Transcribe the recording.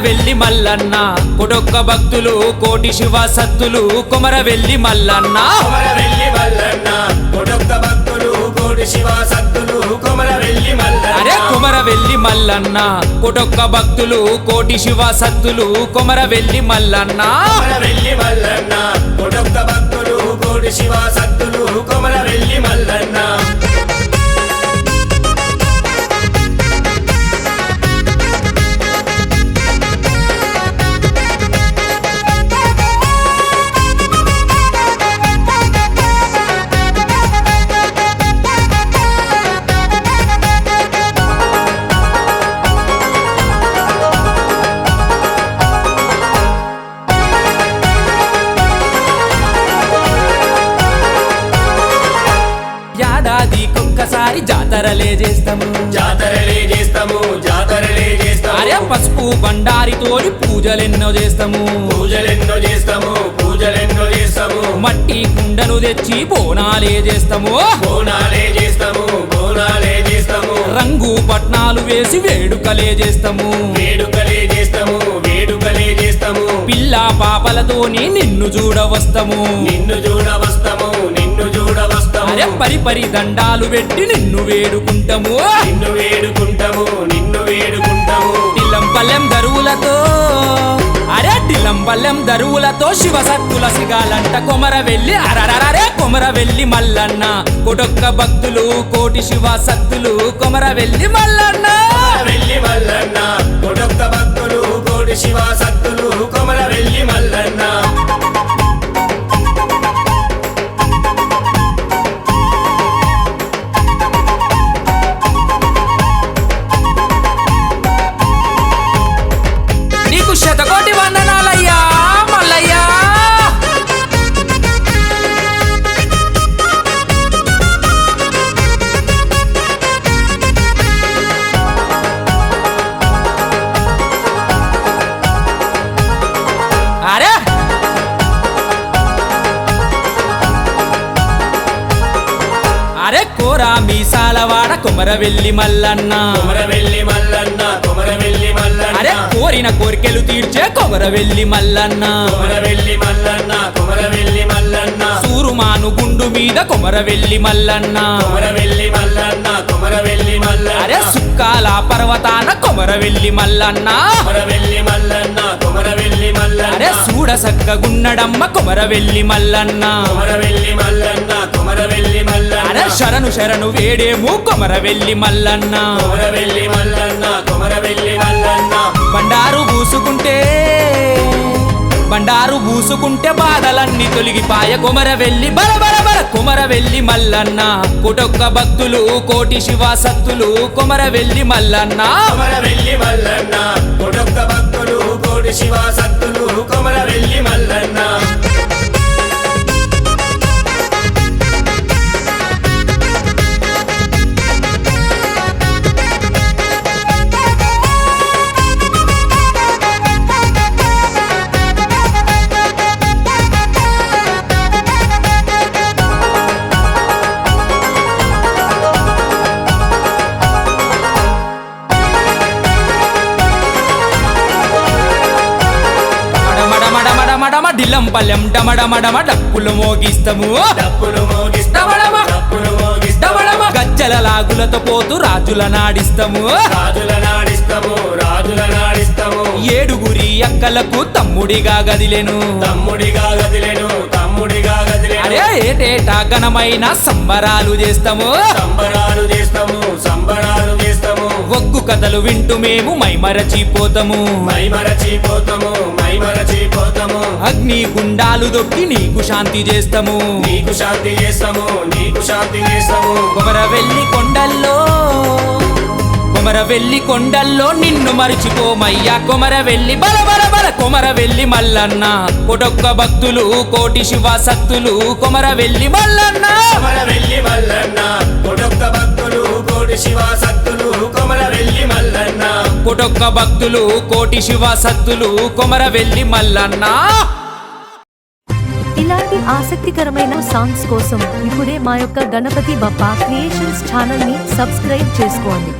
వెల్లి మల్లన్న కొడొక్క భక్తులు కోటి శివ సత్తులు కొమరవెల్లి మల్లన్న కొమరవెల్లి మల్లన్న కొడొక్క భక్తులు కోటి శివ సత్తులు కొమరవెల్లి మల్లన్న అరే కొమరవెల్లి మల్లన్న కొడొక్క భక్తులు కోటి శివ సత్తులు కొమరవెల్లి మల్లన్న కొమరవెల్లి మల్లన్న కొడొక్క భక్తులు కోటి శివ సత్తులు కొమరవెల్లి మల్లన్న ఏడాదికొక్కసారి జాతరలే చేస్తాము జాతరలే చేస్తాము జాతరలే చేస్తాము అరే పసుపు బండారితోని పూజలెన్నో చేస్తాము పూజలెన్నో చేస్తాము పూజలెన్నో చేస్తాము మట్టి కుండను తెచ్చి బోనాలే చేస్తాము బోనాలే చేస్తాము బోనాలే చేస్తాము రంగు పట్నాలు వేసి వేడుకలే చేస్తాము వేడుకలే చేస్తాము వేడుకలే చేస్తాము పిల్ల పాపలతోని నిన్ను చూడవస్తాము నిన్ను చూడవస్తాము నిన్ను చూడవస్తాము అరే పరి దండాలు పెట్టి నిన్ను వేడుకుంటాము నిన్ను వేడుకుంటాము నిన్ను వేడుకుంటాము టిల్లంపల్లెం దరువులతో అరే టిల్లంపల్లెం దరువులతో శివ సత్తుల సిగాలంట కొమరవెల్లి అరరరే కొమరవెల్లి మల్లన్న కొడొక్క భక్తులు కోటి శివ సత్తులు కొమరవెల్లి మల్లన్న కొమరవెల్లి మల్లన్న కొడొక్క భక్తులు కోటి శివ సత్తులు కొమరవెల్లి మల్లన్న నీకు శతకోటి వందనాలయ్యా మల్లయ్యా అరే అరే కోరా మీసాలవాడ కొమరవెల్లి మల్లన్న కొమరవెల్లి మల్లన్న కొమరవెల్లి మల్లన్న అరే కోరిన కోరికలు తీర్చే కొమరవెల్లి మల్లన్న కొమరవెల్లి మల్లన్న కొమరవెల్లి మల్లన్న సూరుమాను గుండు మీద కొమరవెల్లి మల్లన్న కొమరవెల్లి మల్లన్న కొమరవెల్లి మల్లన్న అరే సుక్కాల పర్వతాన కొమరవెల్లి మల్లన్న కొమరవెల్లి మల్లన్న కొమరవెల్లి మల్లన్న అరే చూడ సక్కగున్నడమ్మ కొమరవెల్లి మల్లన్న కొమరవెల్లి మల్లన్న కొమరవెల్లి మల్లన్న అరే శరణు వేడేము కొమరవెల్లి మల్లన్న కొమరవెల్లి మల్లన్న కొమరవెల్లి మల్లన్న బండారు పూసుకుంటే బాధలన్నీ తొలగిపాయ కొమరవెల్లి బల కొమరవెల్లి మల్లన్న కొడొక్క భక్తులు కోటి శివ సత్తులు కొమరవెల్లి మల్లన్న కొమరవెల్లి మల్లన్న కొడొక్క భక్తులు కోటి శివ సత్తులు కొమరవెల్లి మల్లన్న డిల్లంపల్లెం డమడమడమ డప్పులు మోగిస్తాము డప్పులు మోగిస్తాము డప్పులు మోగిస్తాము గజ్జల లాగులతో పోతూ రాజుల నాడిస్తాము రాజుల నాడిస్తాము రాజుల నాడిస్తాము ఏడుగురి అక్కలకు తమ్ముడిగా గదిలేను తమ్ముడిగా గదిలేను తమ్ముడిగా గదిలేను అరే ఏటేటా ఘనమైన సంబరాలు చేస్తాము సంబరాలు చేస్తాము సంబరాలు చేస్తాము ఒగ్గు కథలు వింటూ మేము మైమరచిపోతాము మైమరచిపోతాము అగ్ని గుండాలు దొక్కి నీకు శాంతి చేస్తాము నీకు శాంతి చేస్తాము కొమరవెల్లి కొండల్లో నిన్ను మరిచిపోమయ్యా కొమరవెల్లి బల బల బల కొమరవెల్లి మల్లన్న కొటొక్క భక్తులు కోటి శివ సత్తులు కొమరవెల్లి మల్లన్న కొడొక్క భక్తులు కోటి శివ సత్తులు కొమరవెల్లి మల్లన్న కొటొక్క భక్తులు కోటి శివ సత్తులు కొమరవెల్లి మల్లన్న ఇలాంటి ఆసక్తికరమైన సాంగ్స్ కోసం ఇప్పుడే మా యొక్క గణపతి బప్పా క్రియేషన్స్ ఛానల్ ని సబ్స్క్రైబ్ చేసుకోండి.